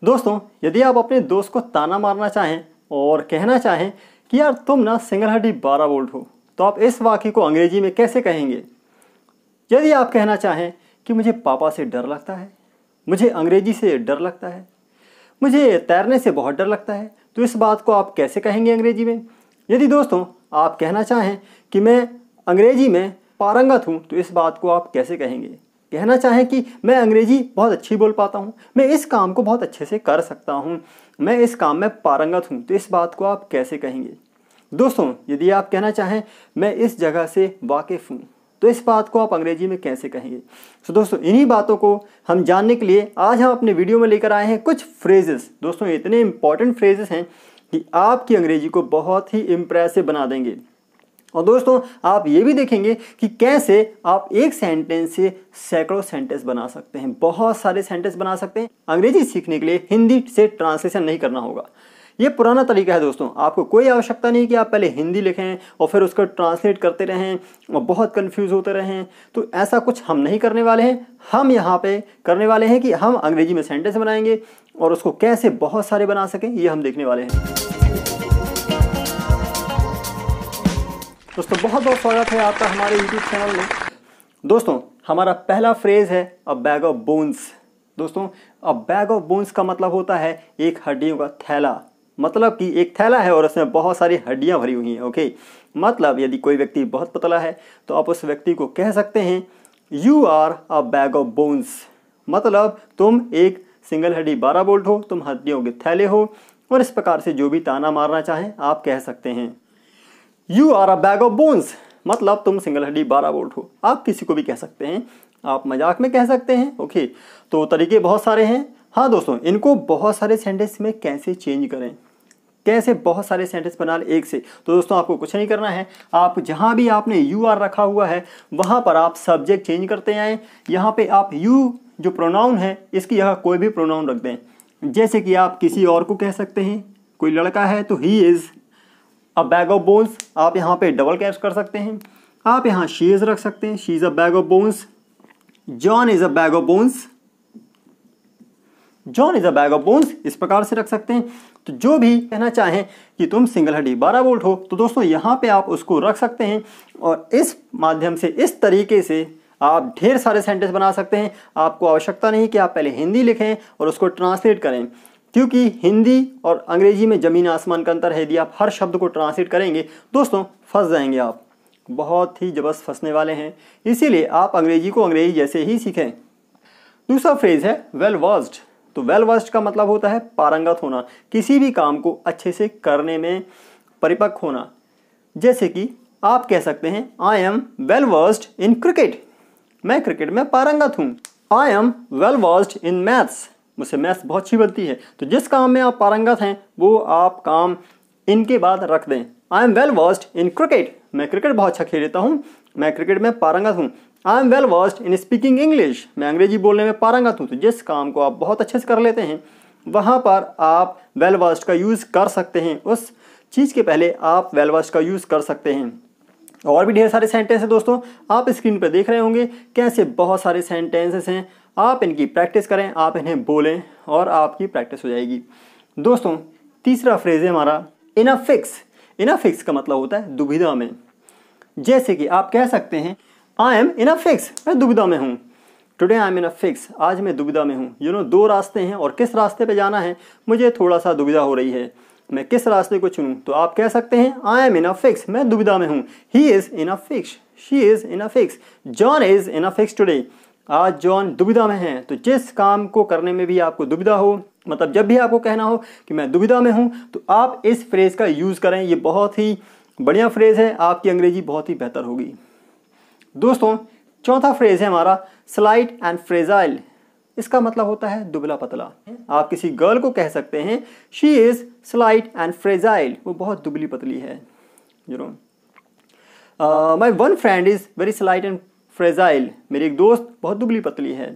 दोस्तों, यदि आप अपने दोस्त को ताना मारना चाहें और कहना चाहें कि यार तुम ना सिंगल हड्डी 12 वोल्ट हो, तो आप इस वाक्य को अंग्रेजी में कैसे कहेंगे? यदि आप कहना चाहें कि मुझे पापा से डर लगता है, मुझे अंग्रेजी से डर लगता है, मुझे तैरने से बहुत डर लगता है, तो इस बात को आप कैसे कहेंगे अंग्रेजी में? यदि दोस्तों आप कहना चाहें कि मैं अंग्रेजी में पारंगत हूँ, तो इस बात को आप कैसे कहेंगे? कहना चाहें कि मैं अंग्रेजी बहुत अच्छी बोल पाता हूँ, मैं इस काम को बहुत अच्छे से कर सकता हूँ, मैं इस काम में पारंगत हूँ, तो इस बात को आप कैसे कहेंगे? दोस्तों, यदि आप कहना चाहें मैं इस जगह से वाकिफ़ हूँ, तो इस बात को आप अंग्रेजी में कैसे कहेंगे? तो दोस्तों, इन्हीं बातों को हम जानने के लिए आज हम अपने वीडियो में लेकर आए हैं कुछ फ्रेजेस। दोस्तों, इतने इंपॉर्टेंट फ्रेजेस हैं कि आपकी अंग्रेजी को बहुत ही इम्प्रेसिव बना देंगे। और दोस्तों, आप ये भी देखेंगे कि कैसे आप एक सेंटेंस से सैकड़ों सेंटेंस बना सकते हैं, बहुत सारे सेंटेंस बना सकते हैं। अंग्रेजी सीखने के लिए हिंदी से ट्रांसलेशन नहीं करना होगा। ये पुराना तरीका है दोस्तों। आपको कोई आवश्यकता नहीं कि आप पहले हिंदी लिखें और फिर उसको ट्रांसलेट करते रहें और बहुत कंफ्यूज होते रहें। तो ऐसा कुछ हम नहीं करने वाले हैं। हम यहाँ पे करने वाले हैं कि हम अंग्रेजी में सेंटेंस बनाएंगे और उसको कैसे बहुत सारे बना सकें, ये हम देखने वाले हैं। दोस्तों, बहुत बहुत स्वागत है आपका हमारे YouTube चैनल में। दोस्तों, हमारा पहला फ्रेज है अ बैग ऑफ बोन्स। दोस्तों, अ बैग ऑफ बोन्स का मतलब होता है एक हड्डियों का थैला। मतलब कि एक थैला है और उसमें बहुत सारी हड्डियां भरी हुई हैं। ओके, मतलब यदि कोई व्यक्ति बहुत पतला है तो आप उस व्यक्ति को कह सकते हैं you are a bag of bones. मतलब तुम एक सिंगल हड्डी 12 वोल्ट हो, तुम हड्डियों के थैले हो। और इस प्रकार से जो भी ताना मारना चाहें आप कह सकते हैं you are a bag of bones, मतलब तुम सिंगल हड्डी 12 वोल्ट हो। आप किसी को भी कह सकते हैं, आप मजाक में कह सकते हैं। ओके, तो तरीके बहुत सारे हैं। हाँ दोस्तों, इनको बहुत सारे सेंटेंस में कैसे चेंज करें, कैसे बहुत सारे सेंटेंस बना लें एक से। तो दोस्तों, आपको कुछ नहीं करना है। आप जहाँ भी आपने यू आर रखा हुआ है वहाँ पर आप सब्जेक्ट चेंज करते आएँ। यहाँ पे आप यू जो प्रोनाउन है इसकी जगह कोई भी प्रोनाउन रख दें। जैसे कि आप किसी और को कह सकते हैं, कोई लड़का है तो he is a bag of bones. आप यहाँ पे डबल कैप्स कर सकते हैं। आप यहाँ शी इज रख सकते हैं, she is a bag of bones. John is a bag of bones, John is a bag of bones, इस प्रकार से रख सकते हैं। तो जो भी कहना चाहें कि तुम सिंगल हड्डी 12 वोल्ट हो, तो दोस्तों यहाँ पे आप उसको रख सकते हैं। और इस माध्यम से, इस तरीके से आप ढेर सारे सेंटेंस बना सकते हैं। आपको आवश्यकता नहीं कि आप पहले हिंदी लिखें और उसको ट्रांसलेट करें, क्योंकि हिंदी और अंग्रेजी में ज़मीन आसमान का अंतर है। यदि आप हर शब्द को ट्रांसलेट करेंगे दोस्तों फंस जाएंगे, आप बहुत ही जबरदस्त फंसने वाले हैं। इसीलिए आप अंग्रेजी को अंग्रेजी जैसे ही सीखें। दूसरा फ्रेज है वेल वर्स्ड। तो वेल वर्स्ड का मतलब होता है पारंगत होना, किसी भी काम को अच्छे से करने में परिपक्व होना। जैसे कि आप कह सकते हैं I am well versed in cricket, मैं क्रिकेट में पारंगत हूँ। I am well versed in maths, मुझसे मैथ्स बहुत अच्छी बनती है। तो जिस काम में आप पारंगत हैं वो आप काम इनके बाद रख दें। I am well versed in cricket, मैं क्रिकेट बहुत अच्छा खेल लेता हूँ, मैं क्रिकेट में पारंगत हूँ। I am well versed in speaking English, मैं अंग्रेजी बोलने में पारंगत हूँ। तो जिस काम को आप बहुत अच्छे से कर लेते हैं वहाँ पर आप वेल वर्स्ड का यूज़ कर सकते हैं। उस चीज़ के पहले आप वेल वर्स्ड का यूज़ कर सकते हैं। और भी ढेर सारे सेंटेंस हैं दोस्तों, आप स्क्रीन पर देख रहे होंगे कैसे बहुत सारे सेंटेंसेस हैं। आप इनकी प्रैक्टिस करें, आप इन्हें बोलें और आपकी प्रैक्टिस हो जाएगी। दोस्तों, तीसरा फ्रेज है हमारा इन a fix. In a fix का मतलब होता है दुविधा में। जैसे कि आप कह सकते हैं I am in a fix, मैं दुविधा में हूँ। Today I am in a fix, आज मैं दुविधा में हूँ। दो रास्ते हैं और किस रास्ते पे जाना है मुझे थोड़ा सा दुविधा हो रही है, मैं किस रास्ते को चुनूँ। तो आप कह सकते हैं I am in a fix, मैं दुविधा में हूँ। He is in a fix, she is in a fix, John is in a fix today, आज जॉन दुविधा में हैं। तो जिस काम को करने में भी आपको दुविधा हो, मतलब जब भी आपको कहना हो कि मैं दुविधा में हूँ, तो आप इस फ्रेज का यूज़ करें। ये बहुत ही बढ़िया फ्रेज है, आपकी अंग्रेजी बहुत ही बेहतर होगी। दोस्तों, चौथा फ्रेज है हमारा स्लाइट एंड फ्रेजाइल। इसका मतलब होता है दुबला पतला। आप किसी गर्ल को कह सकते हैं she is slight and fragile, वो बहुत दुबली पतली है। My one friend is very slight and fragile, मेरी एक दोस्त बहुत दुबली पतली है।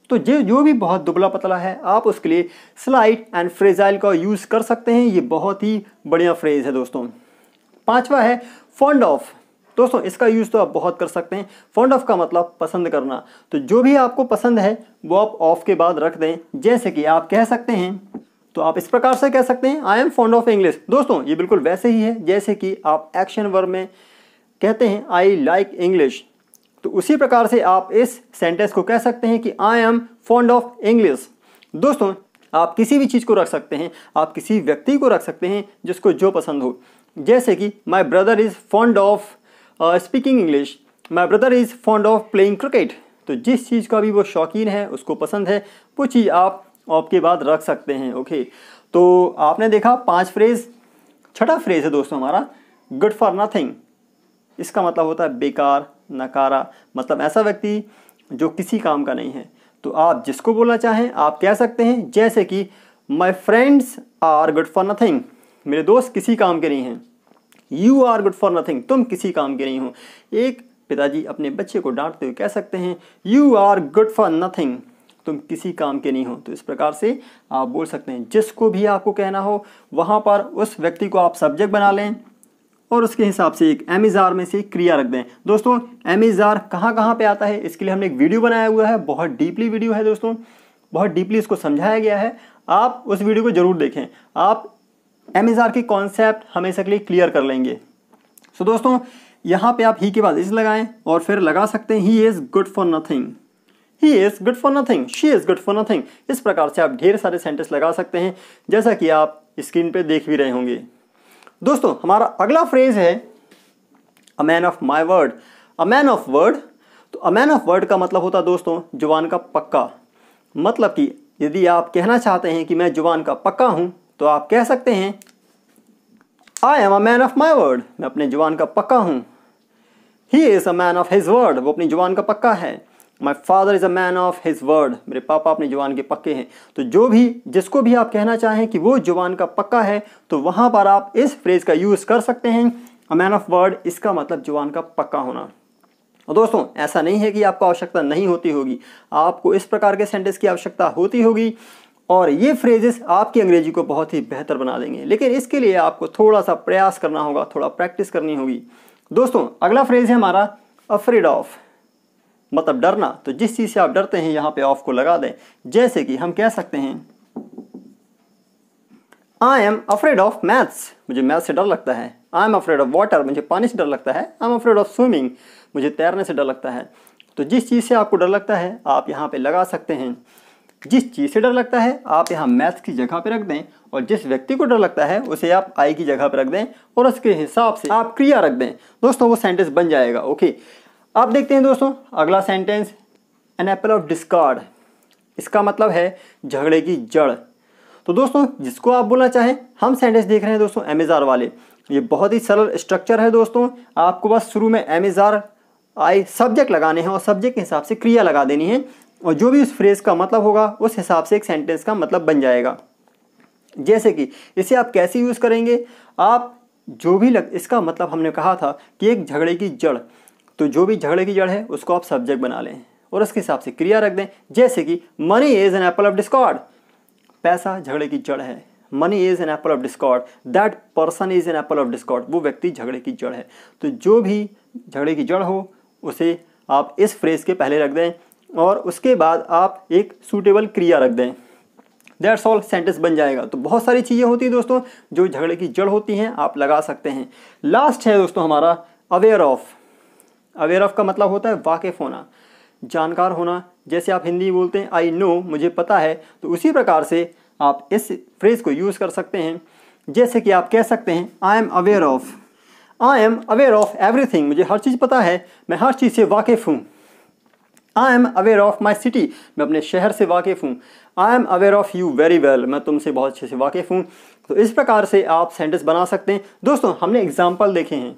तो जो भी बहुत दुबला पतला है आप उसके लिए स्लाइट एंड फ्रेजाइल का यूज़ कर सकते हैं। ये बहुत ही बढ़िया फ्रेज है दोस्तों। पांचवा है फॉन्ड ऑफ। दोस्तों इसका यूज़ तो आप बहुत कर सकते हैं। फॉन्ड ऑफ का मतलब पसंद करना, तो जो भी आपको पसंद है वो आप ऑफ के बाद रख दें। जैसे कि आप कह सकते हैं, तो आप इस प्रकार से कह सकते हैं I am fond of English. दोस्तों ये बिल्कुल वैसे ही है जैसे कि आप एक्शन वर्ब में कहते हैं आई लाइक इंग्लिश, तो उसी प्रकार से आप इस सेंटेंस को कह सकते हैं कि I am fond of English. दोस्तों आप किसी भी चीज़ को रख सकते हैं, आप किसी व्यक्ति को रख सकते हैं जिसको जो पसंद हो। जैसे कि my brother is fond of speaking English, my brother is fond of playing cricket. तो जिस चीज़ का भी वो शौकीन है, उसको पसंद है, वो चीज़ आप ऑफ के बाद रख सकते हैं। ओके, तो आपने देखा 5 फ्रेज। छठा फ्रेज है दोस्तों हमारा गुड फॉर नथिंग। इसका मतलब होता है बेकार, नकारा, मतलब ऐसा व्यक्ति जो किसी काम का नहीं है। तो आप जिसको बोलना चाहें आप कह सकते हैं, जैसे कि my friends are good for nothing, मेरे दोस्त किसी काम के नहीं हैं। You are good for nothing, तुम किसी काम के नहीं हो। एक पिताजी अपने बच्चे को डांटते हुए कह सकते हैं you are good for nothing, तुम किसी काम के नहीं हो। तो इस प्रकार से आप बोल सकते हैं। जिसको भी आपको कहना हो वहाँ पर उस व्यक्ति को आप सब्जेक्ट बना लें और उसके हिसाब से एक एमिजार में से क्रिया रख दें। दोस्तों एमिजार कहाँ कहाँ पे आता है, इसके लिए हमने एक वीडियो बनाया हुआ है, बहुत डीपली वीडियो है दोस्तों, बहुत डीपली इसको समझाया गया है। आप उस वीडियो को जरूर देखें, आप एमिजार की कॉन्सेप्ट हमेशा के लिए क्लियर कर लेंगे। सो दोस्तों यहाँ पे आप ही के बाद इस लगाएं और फिर लगा सकते हैं he is good for nothing, he is good for nothing, she is good for nothing. इस प्रकार से आप ढेर सारे सेंटेंस लगा सकते हैं, जैसा कि आप स्क्रीन पे देख भी रहे होंगे। दोस्तों हमारा अगला फ्रेज है a man of my word. A man of word, तो अ मैन ऑफ वर्ड का मतलब होता है दोस्तों जुबान का पक्का। मतलब कि यदि आप कहना चाहते हैं कि मैं जुबान का पक्का हूं, तो आप कह सकते हैं I am a man of my word, मैं अपने जुबान का पक्का हूं। He is a man of his word, वो अपनी जुबान का पक्का है। My father is a man of his word, मेरे पापा अपनी जुबान के पक्के हैं। तो जो भी जिसको भी आप कहना चाहें कि वो जुबान का पक्का है, तो वहाँ पर आप इस फ्रेज का यूज़ कर सकते हैं अ मैन ऑफ वर्ड। इसका मतलब जुबान का पक्का होना। और दोस्तों ऐसा नहीं है कि आपको आवश्यकता नहीं होती होगी, आपको इस प्रकार के सेंटेंस की आवश्यकता होती होगी और ये फ्रेजेस आपकी अंग्रेजी को बहुत ही बेहतर बना देंगे। लेकिन इसके लिए आपको थोड़ा सा प्रयास करना होगा, थोड़ा प्रैक्टिस करनी होगी। दोस्तों अगला फ्रेज है हमारा अफ्रेड ऑफ, मतलब डरना। तो जिस चीज़ से आप डरते हैं यहाँ पे ऑफ को लगा दें। जैसे कि हम कह सकते हैं I am afraid of maths, मुझे मैथ से डर लगता है। I am afraid of water, मुझे पानी से डर लगता है। I am afraid of swimming, मुझे तैरने से डर लगता है। तो जिस चीज़ से आपको डर लगता है आप यहाँ पे लगा सकते हैं। जिस चीज़ से डर लगता है आप यहाँ मैथ्स की जगह पे रख दें, और जिस व्यक्ति को डर लगता है उसे आप आई की जगह पे रख दें और उसके हिसाब से आप क्रिया रख दें। दोस्तों वो सेंटेंस बन जाएगा। ओके, आप देखते हैं दोस्तों अगला sentence an apple of discord. इसका मतलब है झगड़े की जड़। तो दोस्तों जिसको आप बोलना चाहें, हम सेंटेंस देख रहे हैं दोस्तों एमिजार वाले। ये बहुत ही सरल स्ट्रक्चर है दोस्तों, आपको बस शुरू में एमिजार आई सब्जेक्ट लगाने हैं और सब्जेक्ट के हिसाब से क्रिया लगा देनी है, और जो भी उस फ्रेज का मतलब होगा उस हिसाब से एक सेंटेंस का मतलब बन जाएगा। जैसे कि इसे आप कैसे यूज़ करेंगे, आप जो भी इसका मतलब हमने कहा था कि एक झगड़े की जड़, तो जो भी झगड़े की जड़ है उसको आप सब्जेक्ट बना लें और उसके हिसाब से क्रिया रख दें। जैसे कि money is an apple of Discord, पैसा झगड़े की जड़ है। Money is an apple of Discord, that person is an apple of Discord, वो व्यक्ति झगड़े की जड़ है। तो जो भी झगड़े की जड़ हो उसे आप इस फ्रेज के पहले रख दें और उसके बाद आप एक सूटेबल क्रिया रख दें। दैट्स ऑल, सेंटेंस बन जाएगा। तो बहुत सारी चीज़ें होती हैं दोस्तों जो झगड़े की जड़ होती हैं, आप लगा सकते हैं। लास्ट है दोस्तों हमारा अवेयर ऑफ। अवेयर ऑफ का मतलब होता है वाकिफ होना, जानकार होना। जैसे आप हिंदी बोलते हैं आई नो, मुझे पता है, तो उसी प्रकार से आप इस फ्रेज को यूज़ कर सकते हैं। जैसे कि आप कह सकते हैं I am aware of, I am aware of everything, मुझे हर चीज़ पता है, मैं हर चीज़ से वाकिफ़ हूँ। I am aware of my city, मैं अपने शहर से वाकिफ़ हूँ। I am aware of you very well, मैं तुमसे बहुत अच्छे से वाकिफ़ हूँ। तो इस प्रकार से आप सेंटेंस बना सकते हैं। दोस्तों हमने एग्जाम्पल देखे हैं,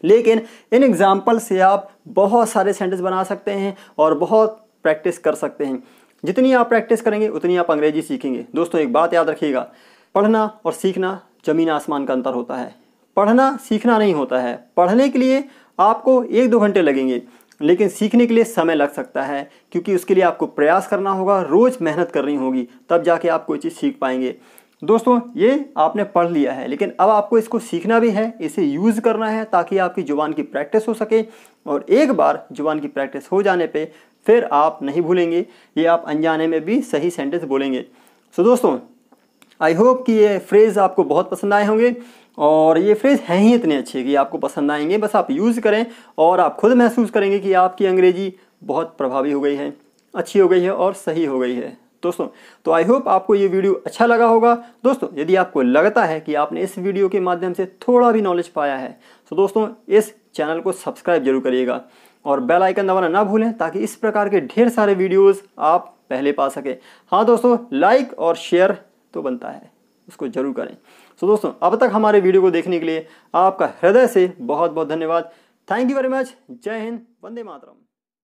लेकिन इन एग्जाम्पल से आप बहुत सारे सेंटेंस बना सकते हैं और बहुत प्रैक्टिस कर सकते हैं। जितनी आप प्रैक्टिस करेंगे उतनी आप अंग्रेजी सीखेंगे। दोस्तों एक बात याद रखिएगा, पढ़ना और सीखना ज़मीन आसमान का अंतर होता है। पढ़ना सीखना नहीं होता है। पढ़ने के लिए आपको 1-2 घंटे लगेंगे, लेकिन सीखने के लिए समय लग सकता है, क्योंकि उसके लिए आपको प्रयास करना होगा, रोज़ मेहनत करनी होगी, तब जाके आप कोई चीज़ सीख पाएंगे। दोस्तों ये आपने पढ़ लिया है, लेकिन अब आपको इसको सीखना भी है, इसे यूज़ करना है ताकि आपकी ज़ुबान की प्रैक्टिस हो सके। और एक बार ज़ुबान की प्रैक्टिस हो जाने पे फिर आप नहीं भूलेंगे, ये आप अनजाने में भी सही सेंटेंस बोलेंगे। सो दोस्तों आई होप कि ये फ्रेज़ आपको बहुत पसंद आए होंगे, और ये फ्रेज़ हैं ही इतने अच्छे कि आपको पसंद आएंगे। बस आप यूज़ करें और आप खुद महसूस करेंगे कि आपकी अंग्रेजी बहुत प्रभावी हो गई है, अच्छी हो गई है और सही हो गई है दोस्तों। तो आई होप आपको ये वीडियो अच्छा लगा होगा। दोस्तों यदि आपको लगता है कि आपने इस वीडियो के माध्यम से थोड़ा भी नॉलेज पाया है तो दोस्तों इस चैनल को सब्सक्राइब जरूर करिएगा और बेल आइकन दबाना ना भूलें ताकि इस प्रकार के ढेर सारे वीडियोस आप पहले पा सकें। हाँ दोस्तों, लाइक और शेयर तो बनता है, उसको जरूर करें। तो दोस्तों अब तक हमारे वीडियो को देखने के लिए आपका हृदय से बहुत बहुत धन्यवाद। Thank you very much. जय हिंद, वंदे मातरम।